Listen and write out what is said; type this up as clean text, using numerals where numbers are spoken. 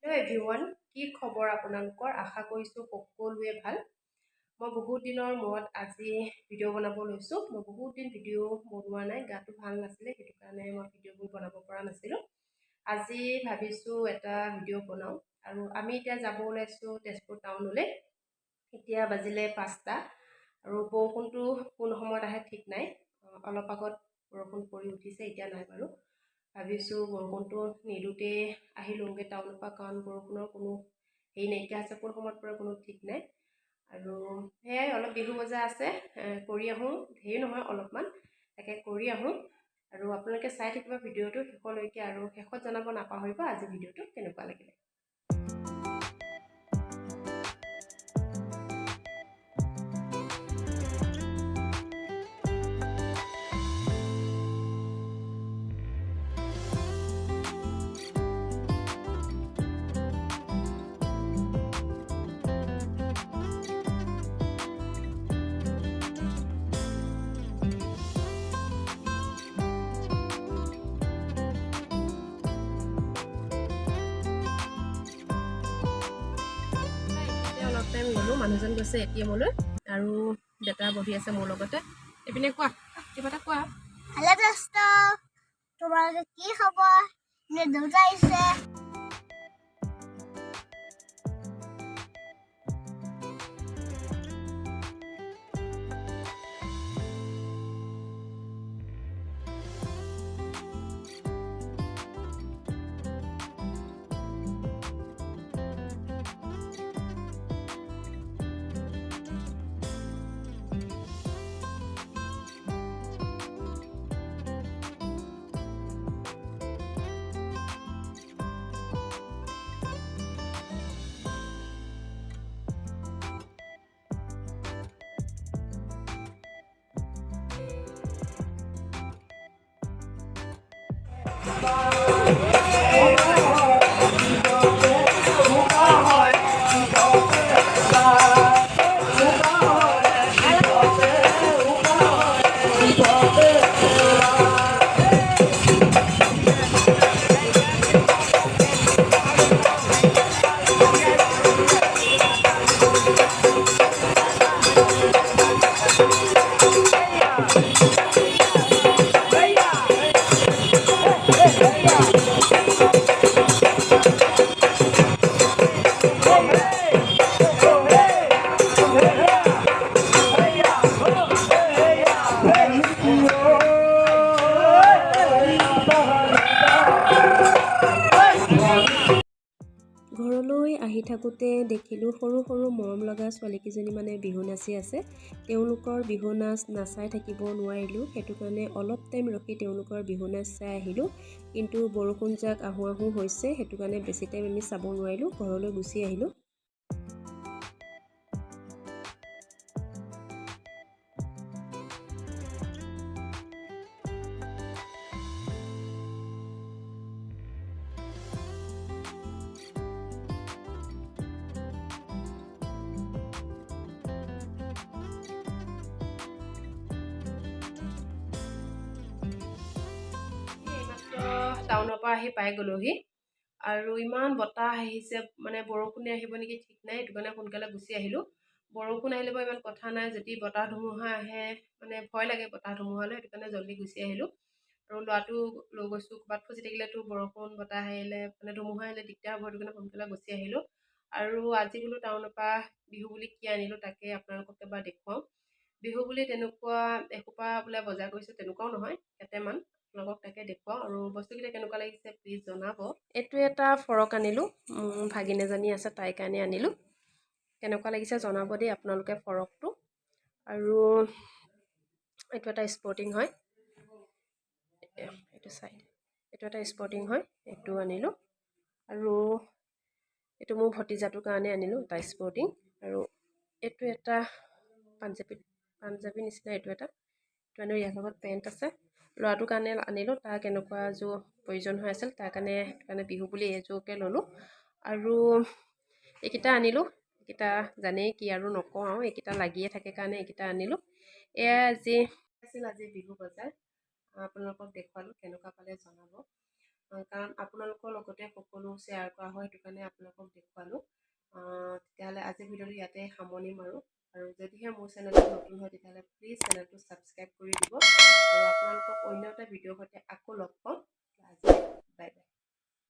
Hello' everyone, কি খবৰ আপোনালোকৰ? আশা কৰিছোঁ সকলোৱে ভাল। মই বহুত দিনৰ মূৰত আজি ভিডিঅ' বনাব লৈছোঁ। মই বহুত দিন ভিডিঅ' বনোৱা নাই, গাটো ভাল নাছিলে, সেইটো কাৰণে মই ভিডিঅ'বোৰ বনাব পৰা নাছিলোঁ। আজি ভাবিছোঁ এটা ভিডিঅ' বনাওঁ আৰু আমি এতিয়া যাব ওলাইছোঁ তেজপুৰ টাউনলৈ। এতিয়া বাজিলে 5টা আৰু বৰষুণটো কোন সময়ত আহে ঠিক নাই। অলপ আগত বৰষুণ পৰি উঠিছে, এতিয়া নাই বাৰু। ভাবিছোঁ বৰষুণটো নিদোঁতে আহিলোঁগৈ টাউনৰ পৰা, কাৰণ বৰষুণৰ কোনো হেৰি নাইকিয়া আছে, কোন সময়ত পৰে কোনো ঠিক নাই। আৰু সেয়াই অলপ বিহু বজাৰ আছে, কৰি আহোঁ, ধেৰ নহয় অলপমান, তাকে কৰি আহোঁ। আৰু আপোনালোকে চাই থাকিব ভিডিঅ'টো শেষলৈকে, আৰু শেষত জনাব নাপাহৰিব আজি ভিডিঅ'টো কেনেকুৱা লাগিলে। অলপ টাইম গ'লোঁ, মানুহজন গৈছে এটিএমলৈ আৰু দেউতা বহি আছে মোৰ লগতে। এইপিনে কোৱা, কিবা এটা কোৱা। হেল্ল' দোস্ত, তোমালোকে কি খবৰ? দেউতা আহিছে। ঘৰলৈ আহি থাকোঁতে দেখিলোঁ সৰু সৰু মৰম লগা ছোৱালীকেইজনী মানে বিহু নাচি আছে। তেওঁলোকৰ বিহু নাচ নাচাই থাকিব নোৱাৰিলোঁ, সেইটো কাৰণে অলপ টাইম ৰখি তেওঁলোকৰ বিহু নাচ চাই আহিলোঁ। কিন্তু বৰষুণ যাক আহোঁ আহোঁ হৈছে, সেইটো কাৰণে বেছি টাইম আমি চাব নোৱাৰিলোঁ, ঘৰলৈ গুচি আহিলোঁ। টাউনৰ পৰা আহি পাই গ'লোহি আৰু ইমান বতাহ আহিছে, মানে বৰষুণে আহিব নেকি ঠিক নাই, সেইটো কাৰণে সোনকালে গুচি আহিলোঁ। বৰষুণ আহিলে বাৰু ইমান কথা নাই, যদি বতাহ ধুমুহা আহে মানে ভয় লাগে বতাহ ধুমুহালৈ, সেইটো কাৰণে জল্দি গুচি আহিলোঁ। আৰু ল'ৰাটো লৈ গৈছোঁ, ক'ৰবাত ফচি থাকিলেতো বৰষুণ বতাহ আহিলে মানে ধুমুহা আহিলে দিগদাৰ হ'ব, সেইটো কাৰণে সোনকালে গুচি আহিলোঁ। আৰু আজি বোলো টাউনৰ পৰা বিহু বুলি কি আনিলোঁ তাকে আপোনালোকক এবাৰ দেখুৱাওঁ। বিহু বুলি তেনেকুৱা এসোপা বোলে বজাৰ কৰিছোঁ তেনেকুৱাও নহয়, কেইটামান আপোনালোকক তাকে দেখুৱাওঁ। আৰু বস্তুকেইটা কেনেকুৱা লাগিছে প্লিজ জনাব। এইটো এটা ফৰক আনিলোঁ, ভাগিন এজনী আছে তাইৰ কাৰণে আনিলোঁ। কেনেকুৱা লাগিছে জনাব দেই আপোনালোকে ফৰকটো। আৰু এইটো এটা স্পৰ্টিং হয়, এইটো চাইড, এইটো এটা স্পৰ্টিং হয়, এইটো আনিলোঁ। আৰু এইটো মোৰ ভতিজাটোৰ কাৰণে আনিলোঁ এটা স্পৰ্টিং। আৰু এইটো এটা পাঞ্জাবী নিচিনা, এইটো এটা আনিলোঁ, ইয়াৰ লগত পেণ্ট আছে। ল'ৰাটোৰ কাৰণে আনিলোঁ, তাৰ কেনেকুৱা এযোৰ প্ৰয়োজন হৈ আছিল, তাৰ কাৰণে বিহু বুলি এইযোৰকে ল'লোঁ। আৰু এইকেইটা আনিলোঁ, এইকেইটা জানেই কি আৰু নকওঁ আৰু, এইকেইটা লাগিয়ে থাকে কাৰণে এইকেইটা আনিলোঁ। এয়া আজি বিহু বজাৰ আপোনালোকক দেখুৱালোঁ, কেনেকুৱা পালে জনাব। কাৰণ আপোনালোকৰ লগতে সকলো শ্বেয়াৰ কৰা হয়, সেইটো কাৰণে আপোনালোকক দেখুৱালোঁ। তেতিয়াহ'লে আজি ভিডিঅ'টো ইয়াতে সামৰণি মাৰোঁ। আৰু যদিহে মোৰ চেনেলটো নতুন হয় তেতিয়াহ'লে প্লিজ চেনেলটো ছাবস্ক্ৰাইব কৰি দিব। আৰু আপোনালোকক অন্য এটা ভিডিঅ'ৰ সৈতে আকৌ লগ পাম।